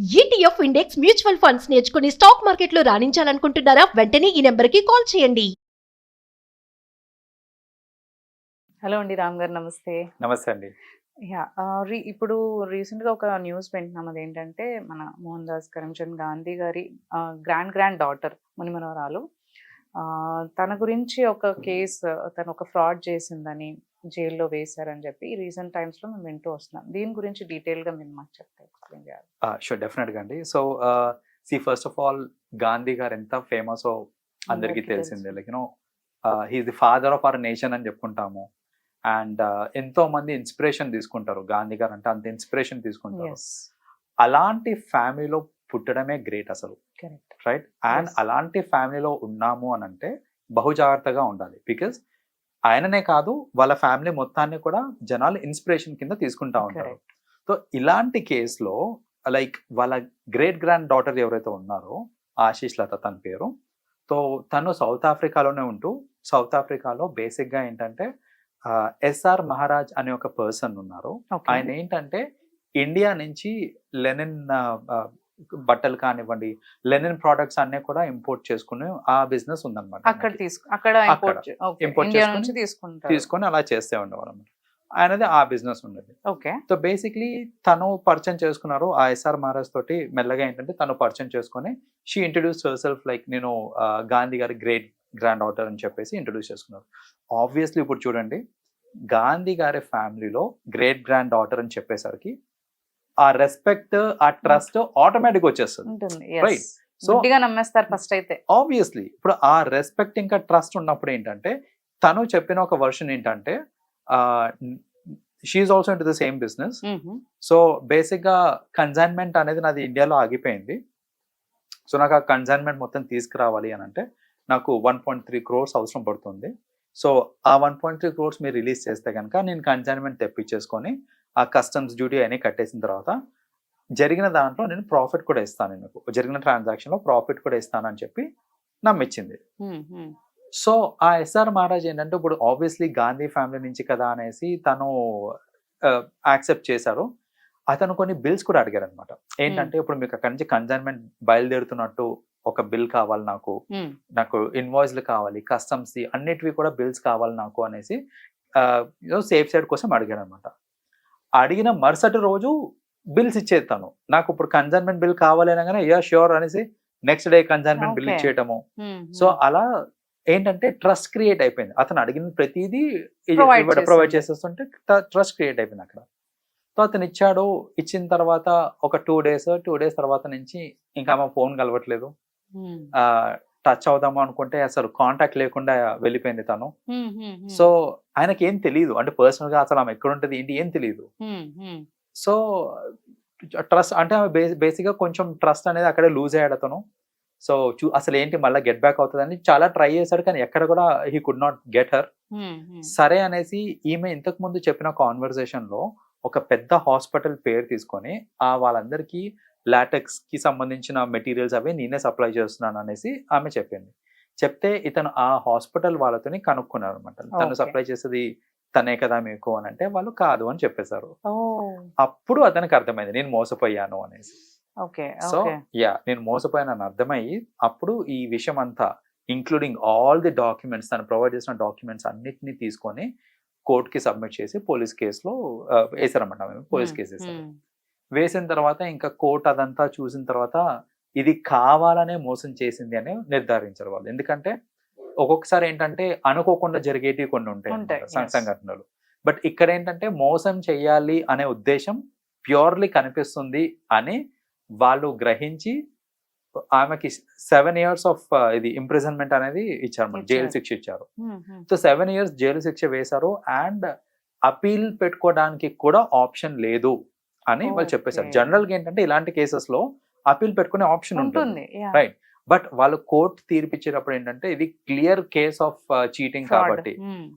ETF index mutual funds నేర్చుకుని stock మార్కెట్లో రాణించాలనుకుంటున్నారా? వెంటనే ఈ నెంబర్కి కాల్ చేయండి. హలో అండి, రామ్ గారు నమస్తే. నమస్తే అండి. ఇప్పుడు రీసెంట్గా ఒక న్యూస్ వింటున్నాం. అదేంటంటే మన మోహన్ దాస్ కరమ్చంద్ గాంధీ గారి గ్రాండ్ డాటర్ మునిమనవరాలు, తన గురించి ఒక కేసు, తను ఒక ఫ్రాడ్ చేసిందని జైల్లో వేశారని చెప్పి రీసెంట్ టైమ్స్లో మేము వింటూ వస్తున్నాం. దీని గురించి డీటెయిల్గా మీరు మాకు చెప్తే ఎక్స్ప్లెయిన్ చేయాలి. షూర్, డెఫినెట్గా అండి. So first of all Gandhi garu ఎంత ఫేమస్ అందరికీ తెలిసిందే. Like he is the father of our nation అని చెప్పుకుంటాము. అండ్ ఎంతో మంది ఇన్స్పిరేషన్ తీసుకుంటారు. గాంధీ గారు అంటే అంత ఇన్స్పిరేషన్ తీసుకుంటారు. అలాంటి ఫ్యామిలీలో పుట్టడమే గ్రేట్ అసలు, రైట్? అండ్ అలాంటి ఫ్యామిలీలో ఉన్నాము అని అంటే బహు జాగ్రత్తగా ఉండాలి. బికాస్ ఆయననే కాదు, వాళ్ళ ఫ్యామిలీ మొత్తాన్ని కూడా జనాలు ఇన్స్పిరేషన్ కింద తీసుకుంటా ఉంటారు. సో ఇలాంటి కేసులో లైక్ వాళ్ళ గ్రేట్ గ్రాండ్ డాటర్ ఎవరైతే ఉన్నారో, ఆశీష్ లత తన పేరు. సో తను సౌత్ ఆఫ్రికాలోనే ఉంటూ, సౌత్ ఆఫ్రికాలో బేసిక్గా ఏంటంటే ఎస్ఆర్ మహారాజ్ అనే ఒక పర్సన్ ఉన్నారు. ఆయన ఏంటంటే ఇండియా నుంచి లెనిన్ బట్టలు కానివ్వండి, లెనిన్ ప్రోడక్ట్స్ అన్ని కూడా ఇంపోర్ట్ చేసుకుని ఆ బిజినెస్ ఉందన్నమాట. ఇంపోర్ట్ తీసుకొని అలా చేస్తే ఉండేవారు అన్నమాట. ఆయనది ఆ బిజినెస్ ఉండేది. సో బేసిక్లీ తను పరిచయం చేసుకున్నారు ఆ ఎస్ఆర్ మహారాజ్ తోటి. మెల్లగా ఏంటంటే తను పరిచయం చేసుకొని she introduce her self like నేను గాంధీ గారి గ్రేట్ గ్రాండ్ డాటర్ అని చెప్పేసి ఇంట్రడ్యూస్ చేసుకున్నారు. ఆబ్వియస్లీ ఇప్పుడు చూడండి, గాంధీ గారి ఫ్యామిలీలో గ్రేట్ గ్రాండ్ డాటర్ అని చెప్పేసరికి ఆ రెస్పెక్ట్, ఆ ట్రస్ట్ ఆటోమేటిక్ వచ్చేస్తుంది, రైట్? సో నమ్మేస్తారు ఫస్ట్ అయితే. ఆబ్వియస్లీ ఇప్పుడు ఆ రెస్పెక్ట్ ఇంకా ట్రస్ట్ ఉన్నప్పుడు ఏంటంటే తను చెప్పిన ఒక వర్షన్ ఏంటంటే she is also into the same business. So basic గా కన్సైన్మెంట్ అనేది నాది ఇండియాలో ఆగిపోయింది. సో నాకు ఆ కన్సైన్మెంట్ మొత్తం తీసుకురావాలి అని అంటే నాకు 1.3 crores అవసరం పడుతుంది. సో ఆ 1.3 crores మీరు రిలీజ్ చేస్తే కనుక నేను కన్సైన్మెంట్ తెప్పించేసుకొని ఆ కస్టమ్స్ డ్యూటీ అన్ని కట్టేసిన తర్వాత జరిగిన దాంట్లో నేను ప్రాఫిట్ కూడా ఇస్తాను, మీకు జరిగిన ట్రాన్సాక్షన్లో ప్రాఫిట్ కూడా ఇస్తానని చెప్పి నమ్మించింది. సో ఆ ఎస్ఆర్ మహారాజ్ ఏంటంటే ఇప్పుడు ఆబ్వియస్లీ గాంధీ ఫ్యామిలీ నుంచి కదా అనేసి తను యాక్సెప్ట్ చేశారు. అతను కొన్ని బిల్స్ కూడా అడిగారు అనమాట. ఏంటంటే ఇప్పుడు మీకు అక్కడి నుంచి కన్సైన్మెంట్ బయలుదేరుతున్నట్టు ఒక బిల్ కావాలి, నాకు ఇన్వాయిస్లు కావాలి, కస్టమ్స్ అన్నిటివి కూడా బిల్స్ కావాలి నాకు అనేసి సేఫ్ సైడ్ కోసం అడిగారు అనమాట. అడిగిన మరుసటి రోజు బిల్స్ ఇచ్చేది తను. నాకు ఇప్పుడు కన్సైన్మెంట్ బిల్ కావాలి అనగానే యా ష్యూర్ అనేసి నెక్స్ట్ డే కన్సైన్మెంట్ బిల్ ఇచ్చేయటము. సో అలా ఏంటంటే ట్రస్ట్ క్రియేట్ అయిపోయింది. అతను అడిగిన ప్రతిదీ ప్రొవైడ్ చేసేస్తుంటే ట్రస్ట్ క్రియేట్ అయిపోయింది అక్కడ. సో అతను ఇచ్చాడు. ఇచ్చిన తర్వాత ఒక 2 days తర్వాత నుంచి ఇంకా ఆమె ఫోన్ కలవట్లేదు. టచ్ అవుదాము అనుకుంటే అసలు కాంటాక్ట్ లేకుండా వెళ్ళిపోయింది తను. సో ఆయనకి ఏం తెలియదు, అంటే పర్సనల్ గా అసలు ఆమె ఎక్కడ ఉంటుంది ఏంటి ఏం తెలియదు. సో ట్రస్ట్ అంటే బేసిక్ గా కొంచెం ట్రస్ట్ అనేది అక్కడే లూజ్ అయ్యాడు అతను. సో అసలు ఏంటి మళ్ళీ గెట్ బ్యాక్ అవుతుందని చాలా ట్రై చేశాడు, కానీ ఎక్కడ కూడా he could not get her. సరే అనేసి ఈమె ఇంతకు ముందు చెప్పిన కాన్వర్సేషన్ లో ఒక పెద్ద హాస్పిటల్ పేరు తీసుకొని వాళ్ళందరికీ లాటెక్స్ కి సంబంధించిన మెటీరియల్స్ అవి నేనే సప్లై చేస్తున్నాను అనేసి ఆమె చెప్పింది. చెప్తే ఇతను ఆ హాస్పిటల్ వాళ్ళతోని కనుక్కున్నారు అనమాట. తను సప్లై చేసేది తనే కదా మీకు అని అంటే వాళ్ళు కాదు అని చెప్పేశారు. అప్పుడు అతనికి అర్థమైంది నేను మోసపోయాను అనేసి. సో నేను మోసపోయానని అర్థమయ్యి అప్పుడు ఈ విషయం అంతా ఇంక్లూడింగ్ ఆల్ ది డాక్యుమెంట్స్, తను ప్రొవైడ్ చేసిన డాక్యుమెంట్స్ అన్నిటిని తీసుకొని కోర్టుకి సబ్మిట్ చేసి పోలీస్ కేసులో వేసారన్నమాట. మేము పోలీస్ కేసు వేసారు. వేసిన తర్వాత ఇంకా కోర్టు అదంతా చూసిన తర్వాత ఇది కావాలనే మోసం చేసింది అని నిర్ధారించారు వాళ్ళు. ఎందుకంటే ఒక్కొక్కసారి ఏంటంటే అనుకోకుండా జరిగేటివి కొన్ని ఉంటాయి సంఘటనలు. బట్ ఇక్కడ ఏంటంటే మోసం చెయ్యాలి అనే ఉద్దేశం ప్యూర్లీ కనిపిస్తుంది అని వాళ్ళు గ్రహించి ఆమెకి 7 years ఆఫ్ ఇది ఇంప్రిజన్మెంట్ అనేది ఇచ్చారు, జైలు శిక్ష ఇచ్చారు. సో 7 years జైలు శిక్ష వేశారు. అండ్ అపీల్ పెట్టుకోవడానికి కూడా ఆప్షన్ లేదు అని వాళ్ళు చెప్పేశారు. జనరల్ గా ఏంటంటే ఇలాంటి కేసెస్ లో అపీల్ పెట్టుకునే ఆప్షన్ ఉంటుంది, రైట్? బట్ వాళ్ళు కోర్టు తీర్పిచ్చేటప్పుడు ఏంటంటే ఇది క్లియర్ కేస్ ఆఫ్ చీటింగ్ కాబట్టి,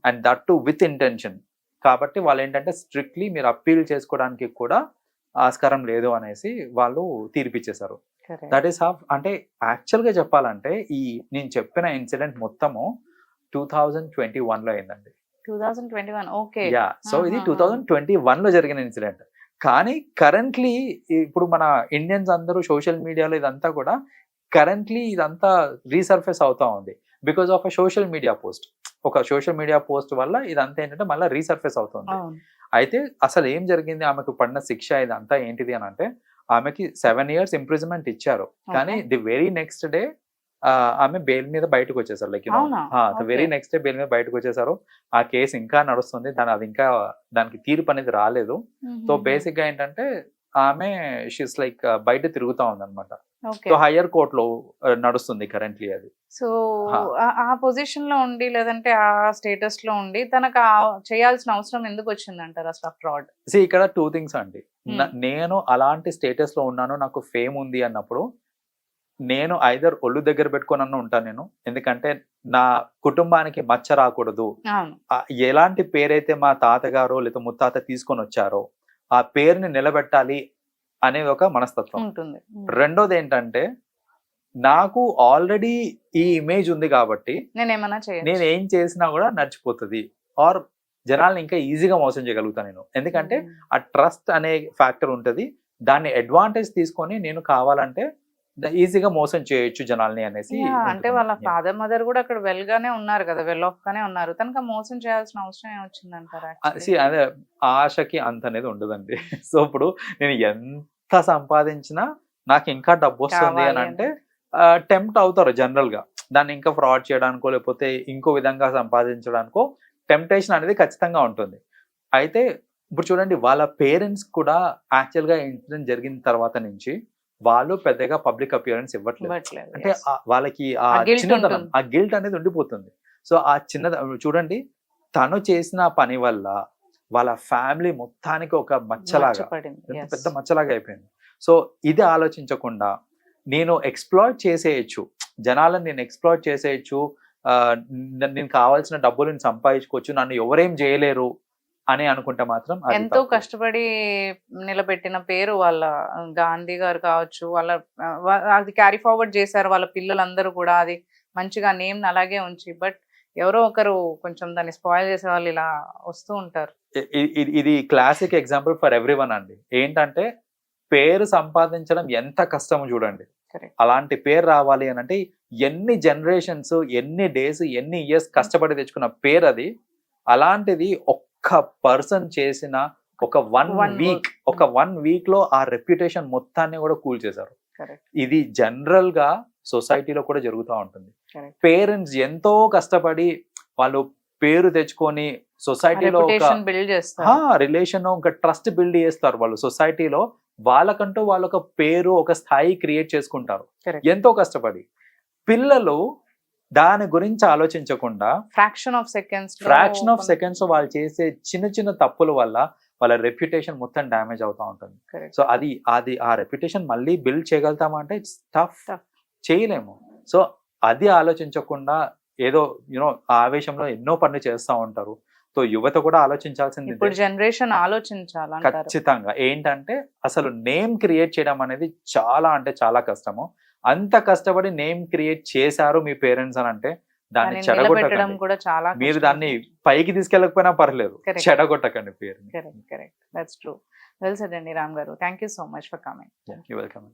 and that to with intention కాబట్టి వాళ్ళు ఏంటంటే స్ట్రిక్ట్లీ మీరు అపీల్ చేసుకోవడానికి కూడా ఆస్కారం లేదు అనేసి వాళ్ళు తీర్పిచ్చేశారు. That is half. అంటే యాక్చువల్ గా చెప్పాలంటే ఈ నేను చెప్పిన ఇన్సిడెంట్ మొత్తము 2021 లో అయిందండి. 2021. యా, సో ఇది 2021 లో జరిగిన ఇన్సిడెంట్. కానీ కరెంట్లీ ఇప్పుడు మన ఇండియన్స్ అందరూ సోషల్ మీడియాలో ఇదంతా కూడా కరెంట్లీ ఇదంతా రీసర్ఫేస్ అవుతా ఉంది because of a social media post. ఒక సోషల్ మీడియా పోస్ట్ వల్ల ఇదంతా ఏంటంటే మళ్ళీ రీసర్ఫేస్ అవుతుంది. అవును. అయితే అసలు ఏం జరిగింది, ఆమెకు పడిన శిక్ష ఇదంతా ఏంటిది అని అంటే ఆమెకి 7 years ఇంప్రిజన్మెంట్ ఇచ్చారు. కానీ ది వెరీ నెక్స్ట్ డే ఆమె బెయిల్ మీద బయటకు వచ్చేసారు. లైక్ అవునా? Very Okay. Next day bail మీద బయటకు వచ్చేసారు. ఆ కేసు ఇంకా నడుస్తుంది, అది ఇంకా దానికి తీర్పు అనేది రాలేదు. సో బేసిక్ గా ఏంటంటే ఆమె షీస్ లైక్ బయట తిరుగుతా ఉందన్నమాట. ఓకే. సో హయ్యర్ కోర్ట్ లో నడుస్తుంది కరెంట్లీ అది. సో హా. ఆ పొజిషన్ లో ఉండి లేదంటే ఆ స్టేటస్ లో ఉండి తనకు చేయాల్సిన అవసరం ఎందుకు వచ్చిందంటారు అసలు ఫ్రాడ్? ఇక్కడ 2 things అండి. నేను అలాంటి స్టేటస్ లో ఉన్నాను, నాకు ఫేమ్ ఉంది అన్నప్పుడు నేను ఐదర్ ఒళ్ళు దగ్గర పెట్టుకొని ఉంటాను నేను. ఎందుకంటే నా కుటుంబానికి మచ్చ రాకూడదు. అవును. ఎలాంటి పేరైతే మా తాతగారు లేదా ముత్తాత తీసుకొని వచ్చారో ఆ పేరుని నిలబెట్టాలి అనేది ఒక మనస్తత్వం. ఉంటుంది. రెండోది ఏంటంటే నాకు ఆల్రెడీ ఈ ఇమేజ్ ఉంది కాబట్టి నేనేమన్నా చేయొచ్చు. నేను ఏం చేసినా కూడా నడిచిపోతుంది, ఆర్ జనాల్ని ఇంకా ఈజీగా మోసం చేయగలుగుతాను నేను. ఎందుకంటే ఆ ట్రస్ట్ అనే ఫ్యాక్టర్ ఉంటుంది, దాన్ని అడ్వాంటేజ్ తీసుకొని నేను కావాలంటే ఈజీగా మోసం చేయొచ్చు జనాల్ని అనేసి. అంటే వాళ్ళ ఫాదర్ మదర్ కూడా అక్కడ వెల్ గానే ఉన్నారు కదా, వెల్ ఆఫ్ గానే ఉన్నారు. తనకు మోసం చేయాల్సిన అవసరం ఏమొచ్చిందంటారా? అదే ఆశకి అంత అనేది ఉండదండి. సో ఇప్పుడు నేను ఎంత సంపాదించినా నాకు ఇంకా డబ్బు వస్తుంది అని అంటే టెంప్ట్ అవుతారు జనరల్ గా. దాన్ని ఇంకా ఫ్రాడ్ చేయడానికో లేకపోతే ఇంకో విధంగా సంపాదించడానికో టెంప్టేషన్ అనేది ఖచ్చితంగా ఉంటుంది. అయితే ఇప్పుడు చూడండి, వాళ్ళ పేరెంట్స్ కూడా యాక్చువల్ గా ఇన్సిడెంట్ జరిగిన తర్వాత నుంచి వాళ్ళు పెద్దగా పబ్లిక్ అపియరెన్స్ ఇవ్వట్లేదు. అంటే వాళ్ళకి ఆ చిన్నదనం, ఆ గిల్ట్ అనేది ఉండిపోతుంది. సో ఆ చూడండి, తను చేసిన పని వల్ల వాళ్ళ ఫ్యామిలీ మొత్తానికి ఒక మచ్చలాగా, పెద్ద మచ్చలాగా అయిపోయింది. సో ఇది ఆలోచించకుండా నేను ఎక్స్ప్లాయిట్ చేసేయచ్చు, జనాలను నేను ఎక్స్ప్లాయిట్ చేసేయచ్చు, నేను కావాల్సిన డబ్బులు నేను సంపాదించుకోవచ్చు, నన్ను ఎవరేం చేయలేరు అని అనుకుంటే మాత్రం ఎంతో కష్టపడి నిలబెట్టిన పేరు వాళ్ళ గాంధీ గారు కావచ్చు, వాళ్ళ అది క్యారీ ఫార్వర్డ్ చేశారు వాళ్ళ పిల్లలందరూ కూడా. అది మంచిగా నేమ్ అలాగే ఉంచి, బట్ ఎవరో ఒకరు కొంచెం దాన్ని స్పాయిల్ చేసే వాళ్ళు ఇలా వస్తూ ఉంటారు. ఇది క్లాసిక్ ఎగ్జాంపుల్ ఫర్ ఎవ్రీవన్ అండి. ఏంటంటే పేరు సంపాదించడం ఎంత కష్టమో చూడండి. అలాంటి పేరు రావాలి అని అంటే ఎన్ని జనరేషన్స్, ఎన్ని డేస్, ఎన్ని ఇయర్స్ కష్టపడి తెచ్చుకున్న పేరు అది. అలాంటిది ఒక్క పర్సన్ చేసిన ఒక వన్ వీక్ లో ఆ రెప్యుటేషన్ మొత్తాన్ని కూడా కూల్ చేశారు. ఇది జనరల్ గా సొసైటీలో కూడా జరుగుతూ ఉంటుంది. పేరెంట్స్ ఎంతో కష్టపడి వాళ్ళు పేరు తెచ్చుకొని సొసైటీలో రిలేషన్, ఒక ట్రస్ట్ బిల్డ్ చేస్తారు వాళ్ళు సొసైటీలో. వాళ్ళకంటూ వాళ్ళొక పేరు, ఒక స్థాయి క్రియేట్ చేసుకుంటారు ఎంతో కష్టపడి. పిల్లలు దాని గురించి ఆలోచించకుండా ఫ్రాక్షన్ ఆఫ్ సెకండ్స్ వాళ్ళు చేసే చిన్న చిన్న తప్పుల వల్ల వాళ్ళ రెప్యుటేషన్ మొత్తం డ్యామేజ్ అవుతా ఉంటుంది. సో అది ఆ రెప్యుటేషన్ మళ్ళీ బిల్డ్ చేయగలుగుతామంటే ఇట్స్ టఫ్, చేయలేము. సో అది ఆలోచించకుండా ఏదో ఆవేశంలో ఎన్నో పనులు చేస్తూ ఉంటారు. సో యువత కూడా ఆలోచించాల్సింది, ఇప్పుడు జనరేషన్ ఆలోచించాలి ఖచ్చితంగా. ఏంటంటే అసలు నేమ్ క్రియేట్ చేయడం అనేది చాలా అంటే చాలా కష్టము. అంత కష్టపడి నేమ్ క్రియేట్ చేశారు మీ పేరెంట్స్ అని అంటే దాన్ని చెడగొట్టడం కూడా చాలా. మీరు దాన్ని పైకి తీసుకెళ్ళకపోయినా పర్లేదు, చెడగొట్టకండి పేరుని. Correct. That's true. Well said అండి రామ్ గారు. Thank you so much for coming. You welcome.